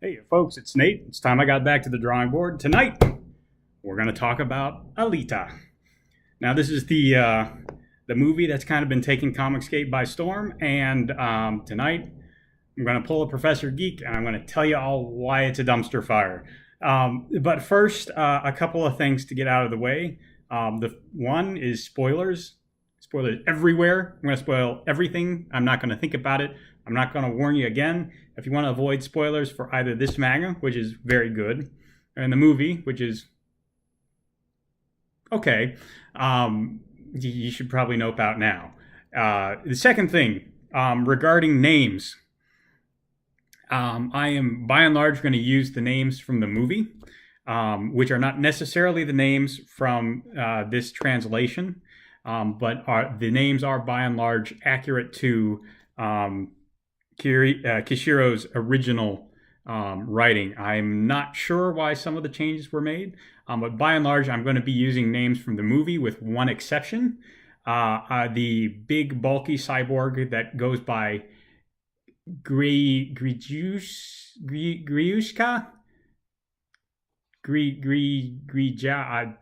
Hey, folks, it's Nate. It's time I got back to the drawing board. Tonight, we're going to talk about Alita. Now, this is the movie that's kind of been taking Comicscape by storm, and tonight I'm going to pull a Professor Geek, and I'm going to tell you all why it's a dumpster fire. But first, a couple of things to get out of the way. The one is spoilers. Spoilers everywhere. I'm going to spoil everything. I'm not going to think about it. I'm not going to warn you again. If you want to avoid spoilers for either this manga, which is very good, and the movie, which is okay, you should probably nope out now. The second thing, regarding names, I am by and large going to use the names from the movie, which are not necessarily the names from this translation, but the names are by and large accurate to Kishiro's original writing. I'm not sure why some of the changes were made, but by and large, I'm going to be using names from the movie with one exception. The big, bulky cyborg that goes by Griushka? Grija?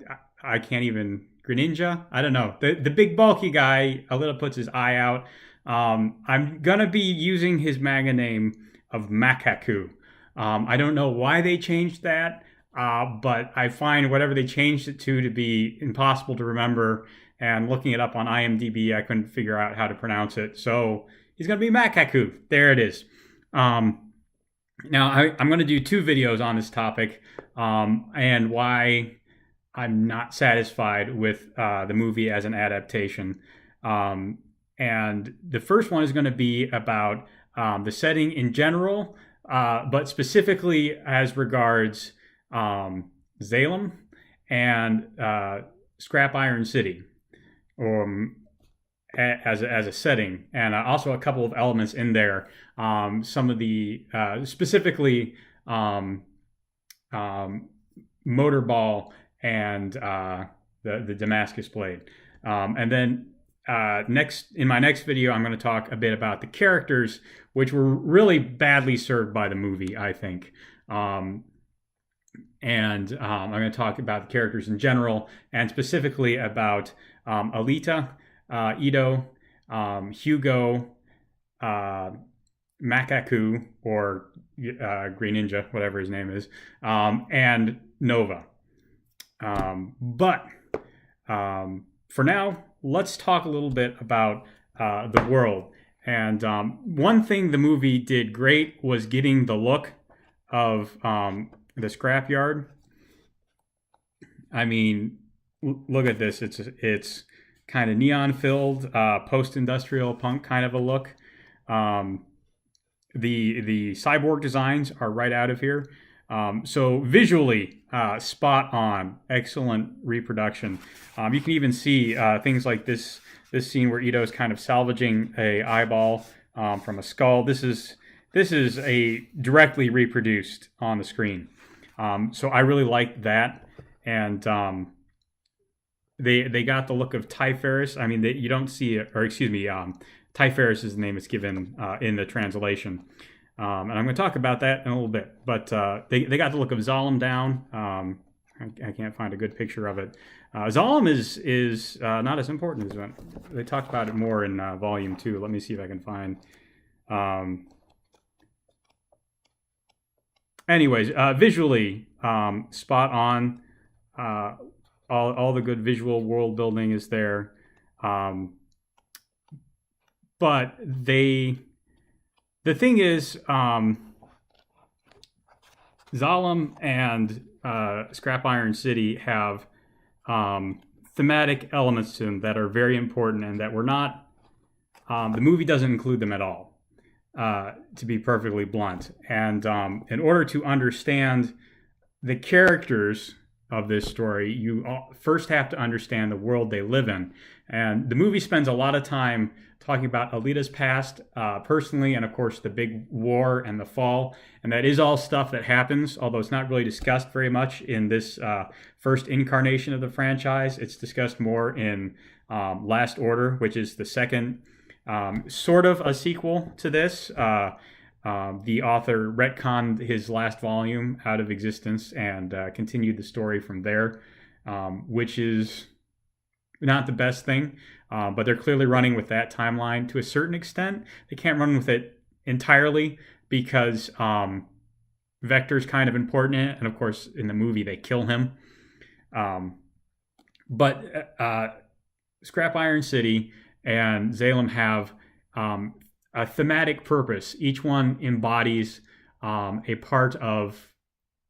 I can't even... Greninja? I don't know. The big, bulky guy, Alita puts his eye out. I'm going to be using his manga name of Makaku. I don't know why they changed that, but I find whatever they changed it to be impossible to remember. And looking it up on IMDb, I couldn't figure out how to pronounce it. So he's going to be Makaku. There it is. Now, I'm going to do two videos on this topic and why I'm not satisfied with the movie as an adaptation. And the first one is going to be about the setting in general, but specifically as regards Zalem and Scrap Iron City, as a setting, and also a couple of elements in there. Some of the specifically Motorball and the Damascus Blade, and then. Next, in my next video, I'm going to talk a bit about the characters, which were really badly served by the movie, I think. I'm going to talk about the characters in general, and specifically about Alita, Ito, Hugo, Makaku, or Green Ninja, whatever his name is, and Nova. But for now, let's talk a little bit about the world. And one thing the movie did great was getting the look of the scrapyard. I mean, look at this. It's kind of neon filled, post-industrial punk kind of a look. The cyborg designs are right out of here. So visually, spot on, excellent reproduction. You can even see things like this scene where Ito's kind of salvaging a eyeball from a skull. This is a directly reproduced on the screen. So I really liked that, and they got the look of Ty Ferris. I mean, you don't see it, or excuse me, Ty Ferris is the name it's given in the translation. And I'm going to talk about that in a little bit. But they got the look of Zalem down. I can't find a good picture of it. Zalem is not as important as they talked about it more in Volume 2. Let me see if I can find. Anyways, visually, spot on. All the good visual world building is there. But the thing is, Zalem and Scrap Iron City have thematic elements to them that are very important and that were not... the movie doesn't include them at all, to be perfectly blunt. And in order to understand the characters of this story, you first have to understand the world they live in. And the movie spends a lot of time talking about Alita's past personally, and of course the big war and the fall. And that is all stuff that happens, although it's not really discussed very much in this first incarnation of the franchise. It's discussed more in Last Order, which is the second sort of a sequel to this. the author retconned his last volume out of existence and continued the story from there, which is not the best thing. But they're clearly running with that timeline to a certain extent. They can't run with it entirely because Vector's kind of important in it, and of course, in the movie, they kill him. But Scrap Iron City and Zalem have a thematic purpose. Each one embodies a part of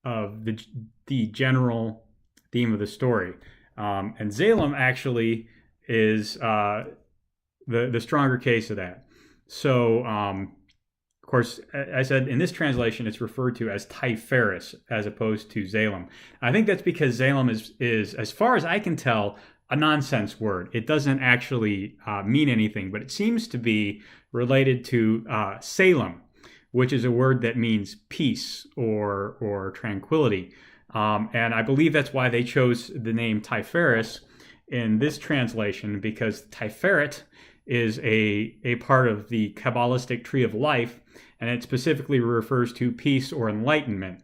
the general theme of the story. And Zalem actually is the stronger case of that. So, of course, I said in this translation, it's referred to as Typharis as opposed to Zalem. I think that's because Zalem is, as far as I can tell, a nonsense word. It doesn't actually mean anything, but it seems to be related to Salem, which is a word that means peace or tranquility. And I believe that's why they chose the name Typharis in this translation, because Tiferet is a part of the Kabbalistic tree of life, and it specifically refers to peace or enlightenment.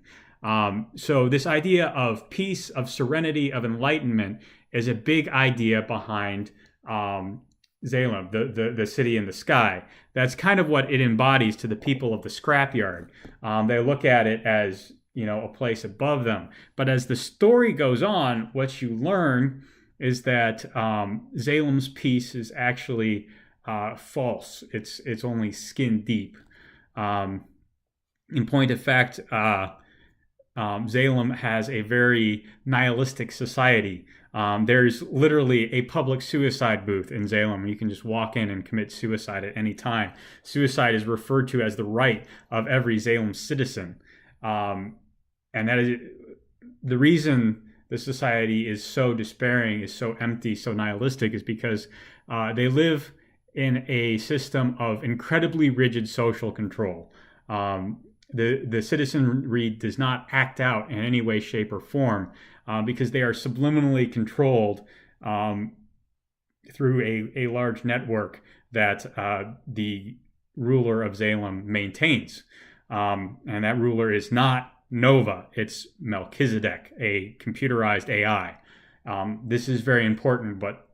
So this idea of peace, of serenity, of enlightenment is a big idea behind Zalem, the city in the sky. That's kind of what it embodies to the people of the scrapyard. They look at it as, a place above them. But as the story goes on, what you learn is that Zalem's peace is actually false. It's only skin deep. In point of fact, Zalem has a very nihilistic society. There's literally a public suicide booth in Zalem. You can just walk in and commit suicide at any time. Suicide is referred to as the right of every Zalem citizen. And that is the reason the society is so despairing, is so empty, so nihilistic, is because they live in a system of incredibly rigid social control. The citizenry does not act out in any way, shape, or form because they are subliminally controlled through a large network that the ruler of Zalem maintains. And that ruler is not Nova, it's Melchizedek, a computerized AI. This is very important, but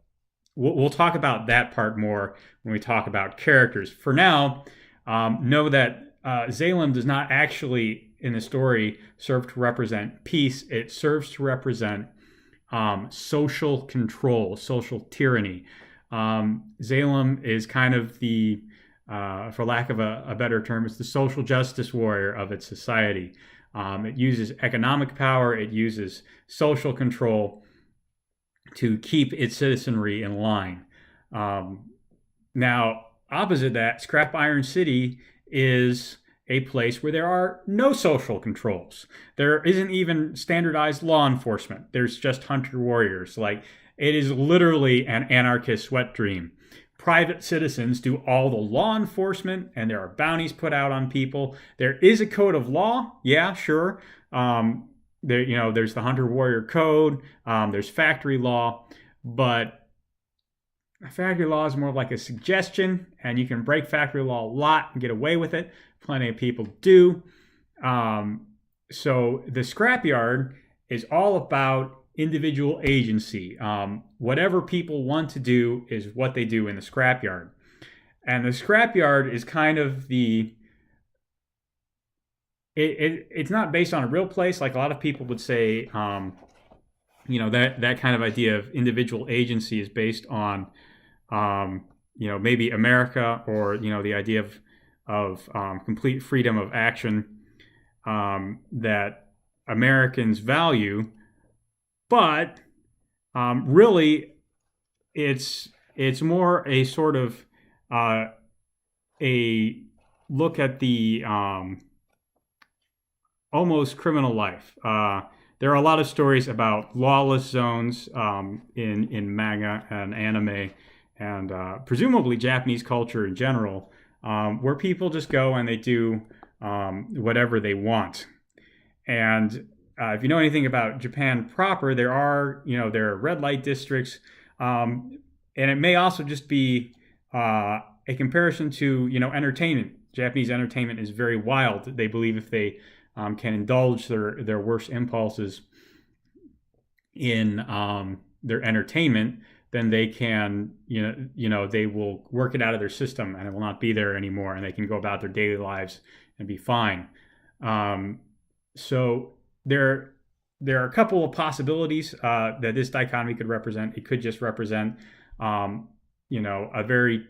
we'll talk about that part more when we talk about characters. For now, know that Zalem does not actually, in the story, serve to represent peace. It serves to represent social control, social tyranny. Zalem is kind of the, for lack of a better term, it's the social justice warrior of its society. It uses economic power, it uses social control to keep its citizenry in line. Now, opposite that, Scrap Iron City is a place where there are no social controls. There isn't even standardized law enforcement. There's just hunter warriors. Like, it is literally an anarchist wet dream. Private citizens do all the law enforcement, and there are bounties put out on people. There is a code of law, yeah, sure. There's the hunter warrior code. There's factory law, but factory law is more like a suggestion, and you can break factory law a lot and get away with it. Plenty of people do. So the scrapyard is all about individual agency. Whatever people want to do is what they do in the scrapyard. And the scrapyard is kind of it's not based on a real place. Like a lot of people would say, that kind of idea of individual agency is based on, maybe America, or, the idea of complete freedom of action that Americans value. But really, it's more a sort of a look at the almost criminal life. There are a lot of stories about lawless zones in manga and anime, and presumably Japanese culture in general, where people just go and they do whatever they want. And if you know anything about Japan proper, there are red light districts, and it may also just be a comparison to entertainment Japanese entertainment is very wild. They believe if they can indulge their worst impulses in their entertainment, then they can, they will work it out of their system and it will not be there anymore, and they can go about their daily lives and be fine. Um, so there are a couple of possibilities that this dichotomy could represent. It could just represent, a very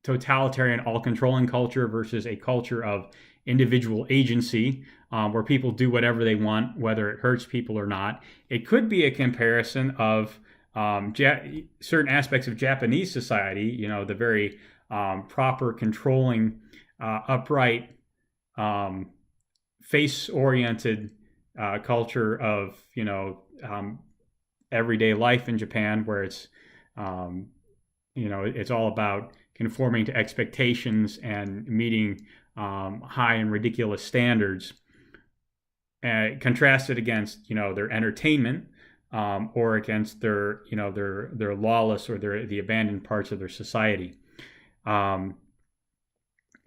totalitarian, all-controlling culture versus a culture of individual agency, where people do whatever they want, whether it hurts people or not. It could be a comparison of certain aspects of Japanese society, the very proper, controlling, upright, face-oriented culture of, everyday life in Japan, where it's all about conforming to expectations and meeting high and ridiculous standards, contrasted against their entertainment, or against their lawless or the abandoned parts of their society. I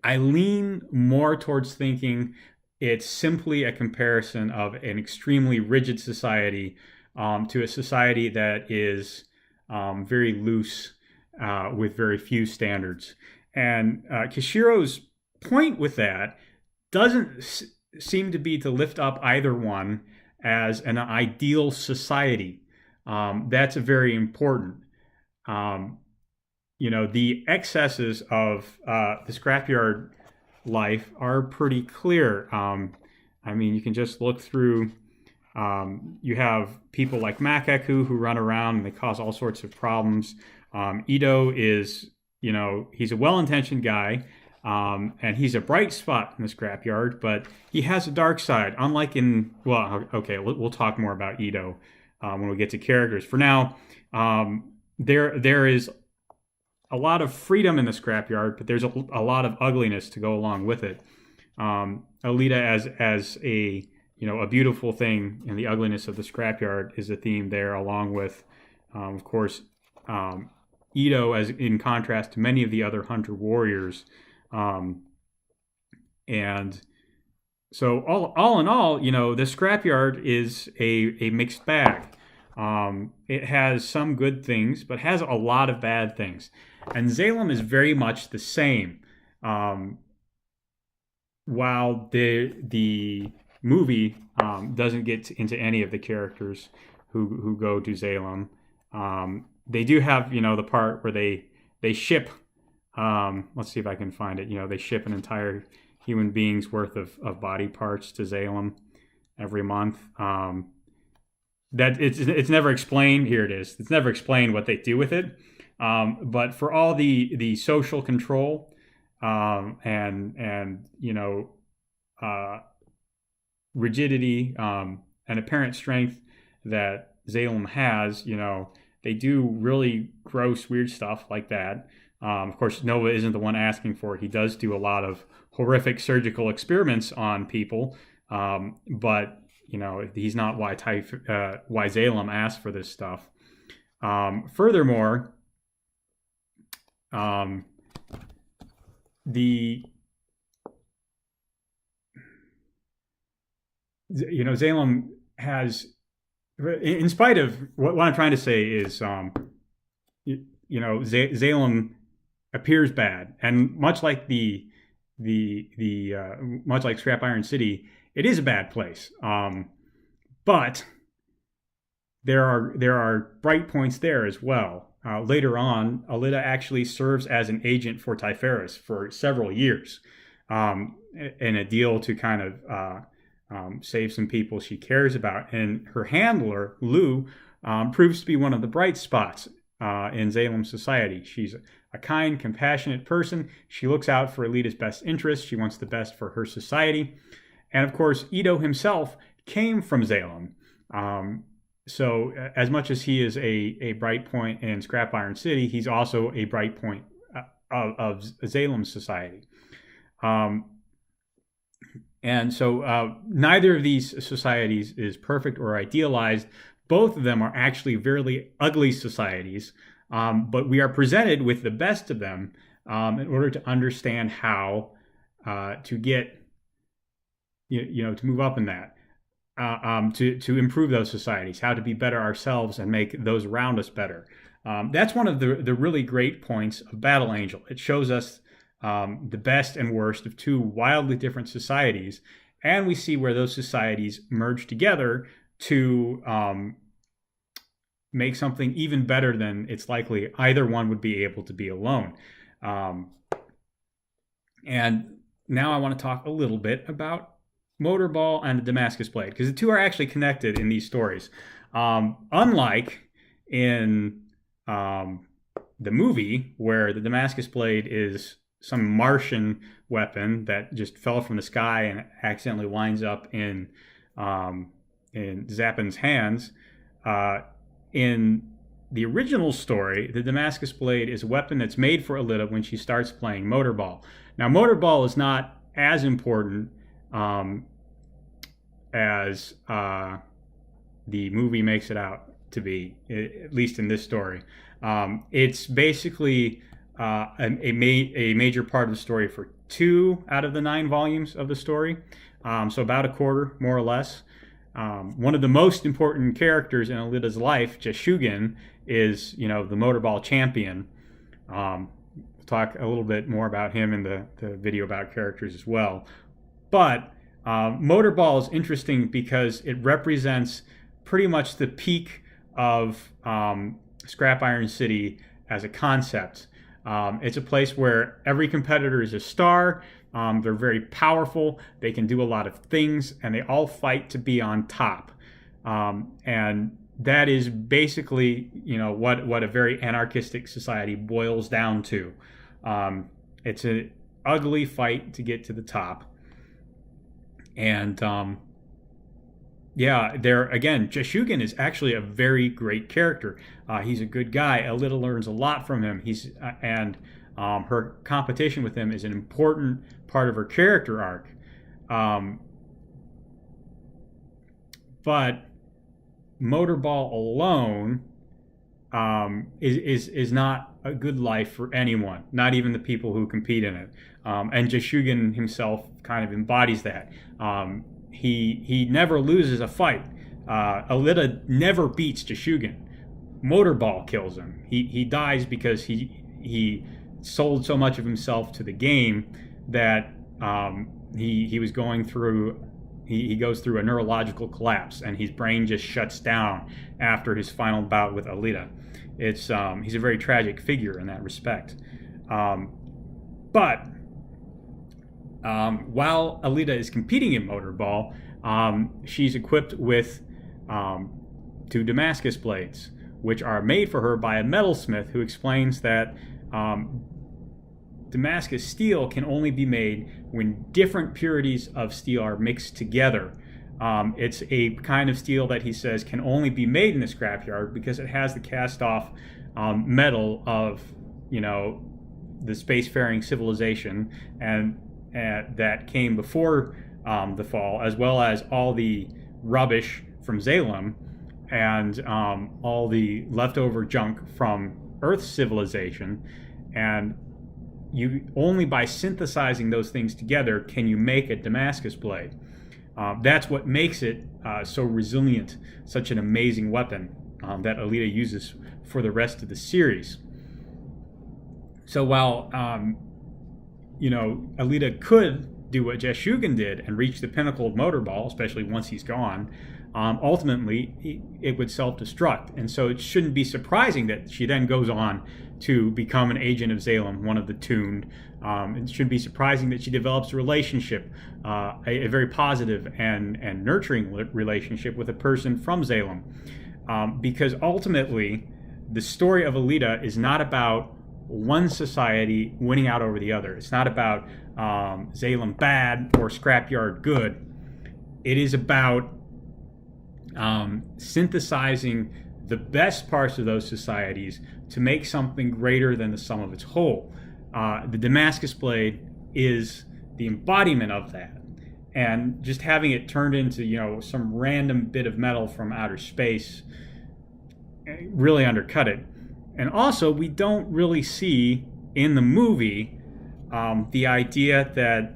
lean more towards thinking it's simply a comparison of an extremely rigid society to a society that is very loose, with very few standards. And Kishiro's point with that doesn't seem to be to lift up either one as an ideal society. That's very important. The excesses of the scrapyard life are pretty clear. You can just look through. You have people like Makaku who run around and they cause all sorts of problems. Ito is, he's a well-intentioned guy, and he's a bright spot in the scrapyard, but he has a dark side. Unlike we'll talk more about Ito when we get to characters. For now, there is a lot of freedom in the scrapyard, but there's a lot of ugliness to go along with it. Alita as a beautiful thing, and the ugliness of the scrapyard is a theme there, along with, of course, Ito, as in contrast to many of the other hunter warriors. And so all in all, the scrapyard is a mixed bag. It has some good things, but has a lot of bad things. And Zalem is very much the same. While the movie doesn't get into any of the characters who go to Zalem, they do have the part where they ship. Let's see if I can find it. They ship an entire human being's worth of body parts to Zalem every month. That it's never explained. Here it is. It's never explained what they do with it. But for all the social control, and rigidity, and apparent strength that Zalem has, they do really gross, weird stuff like that. Of course, Nova isn't the one asking for it. He does do a lot of horrific surgical experiments on people, but he's not why Zalem asked for this stuff. Furthermore, Zalem has, in spite of what I'm trying to say is, Zalem appears bad, and much like much like Scrap Iron City, it is a bad place. But there are bright points there as well. Later on, Alita actually serves as an agent for Typharis for several years, in a deal to kind of save some people she cares about. And her handler, Lou, proves to be one of the bright spots in Zalem society. She's a kind, compassionate person. She looks out for Alita's best interests. She wants the best for her society. And of course, Ito himself came from Zalem. So as much as he is a bright point in Scrap Iron City, he's also a bright point of Zalem society. And so neither of these societies is perfect or idealized. Both of them are actually very ugly societies, but we are presented with the best of them in order to understand how to get to move up in that, to improve those societies, how to be better ourselves and make those around us better. That's one of the really great points of Battle Angel. It shows us the best and worst of two wildly different societies, and we see where those societies merge together to make something even better than it's likely either one would be able to be alone. And now I want to talk a little bit about Motorball and the Damascus Blade, because the two are actually connected in these stories. Unlike in the movie, where the Damascus Blade is some Martian weapon that just fell from the sky and accidentally winds up in Zappin's hands. In the original story, the Damascus Blade is a weapon that's made for Alita when she starts playing Motorball. Now, Motorball is not as important as the movie makes it out to be, at least in this story. It's basically a major part of the story for 2 out of the 9 volumes of the story, so about a quarter, more or less. One of the most important characters in Alita's life, Jashugan, is the Motorball champion. We'll talk a little bit more about him in the video about characters as well. But Motorball is interesting because it represents pretty much the peak of Scrap Iron City as a concept. It's a place where every competitor is a star. They're very powerful. They can do a lot of things, and they all fight to be on top. And that is basically, what a very anarchistic society boils down to. It's an ugly fight to get to the top. And there again, Jashugan is actually a very great character. He's a good guy. Alita learns a lot from him. Her competition with him is an important part of her character arc. But Motorball alone is not a good life for anyone, not even the people who compete in it. And Jashugan himself kind of embodies that. He never loses a fight. Alita never beats Jashugan. Motorball kills him. He dies because he sold so much of himself to the game that he was going through. He goes through a neurological collapse, and his brain just shuts down after his final bout with Alita. He's a very tragic figure in that respect. But while Alita is competing in Motorball, she's equipped with 2 Damascus blades, which are made for her by a metalsmith who explains that Damascus steel can only be made when different purities of steel are mixed together. It's a kind of steel that he says can only be made in the scrapyard because it has the cast-off metal of, the spacefaring civilization and that came before the fall, as well as all the rubbish from Zalem and all the leftover junk from Earth's civilization. And you only by synthesizing those things together can you make a Damascus blade. That's what makes it so resilient, such an amazing weapon that Alita uses for the rest of the series. So while Alita could do what Jashugan did and reach the pinnacle of Motorball, especially once he's gone, ultimately it would self-destruct. And so it shouldn't be surprising that she then goes on to become an agent of Zalem, one of the Tuned. It shouldn't be surprising that she develops a relationship, a very positive and nurturing relationship with a person from Zalem. Because ultimately, the story of Alita is not about one society winning out over the other. It's not about Zalem bad or Scrapyard good. It is about synthesizing the best parts of those societies to make something greater than the sum of its whole. The Damascus blade is the embodiment of that. And just having it turned into, some random bit of metal from outer space really undercut it. And also, we don't really see in the movie the idea that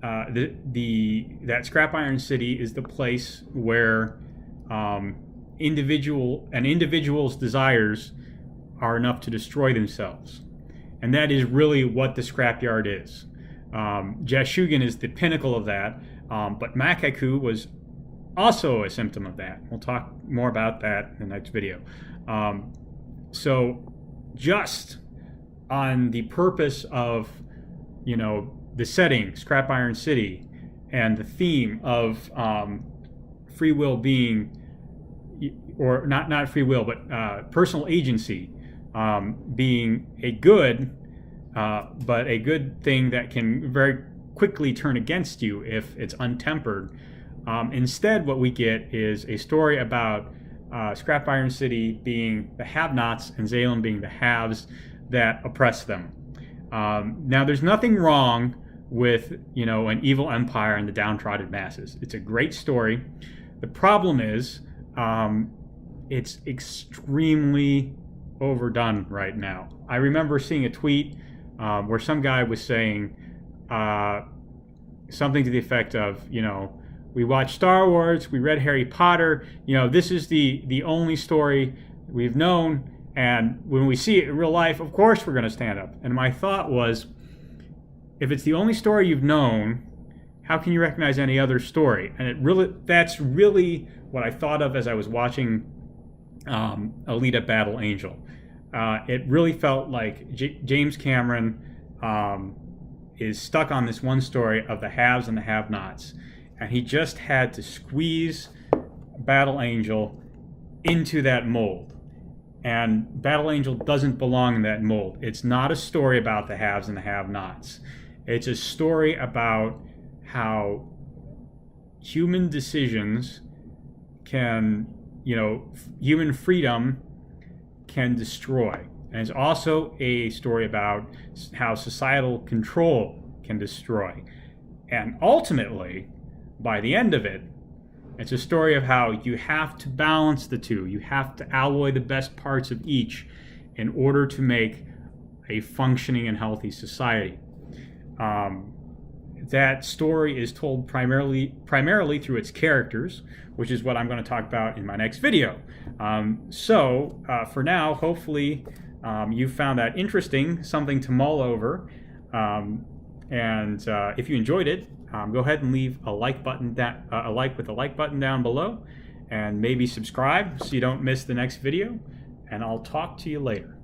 that scrap iron city is the place where individual's desires are enough to destroy themselves, and that is really what the scrapyard is. Jashugan is the pinnacle of that, but Makaku was also a symptom of that. We'll talk more about that in the next video. So just on the purpose of, the setting, Scrap Iron City, and the theme of free will being, or not free will, but personal agency being a good, but a good thing that can very quickly turn against you if it's untempered. Instead, what we get is a story about Scrap Iron City being the have-nots and Zalem being the haves that oppress them. Now, there's nothing wrong with, an evil empire and the downtrodden masses. It's a great story. The problem is it's extremely overdone right now. I remember seeing a tweet where some guy was saying something to the effect of, we watched Star Wars, we read Harry Potter, this is the only story we've known, and when we see it in real life, of course we're going to stand up. And my thought was, if it's the only story you've known, how can you recognize any other story? And that's really what I thought of as I was watching Alita Battle Angel. It really felt like James Cameron is stuck on this one story of the haves and the have-nots, and he just had to squeeze Battle Angel into that mold. And Battle Angel doesn't belong in that mold. It's not a story about the haves and the have-nots. It's a story about how human decisions can, human freedom can destroy. And it's also a story about how societal control can destroy. And ultimately, by the end of it, it's a story of how you have to balance the two. You have to alloy the best parts of each in order to make a functioning and healthy society. That story is told primarily through its characters, which is what I'm going to talk about in my next video. So for now, hopefully you found that interesting, something to mull over. And if you enjoyed it, go ahead and leave a like button with the like button down below, and maybe subscribe so you don't miss the next video. And I'll talk to you later.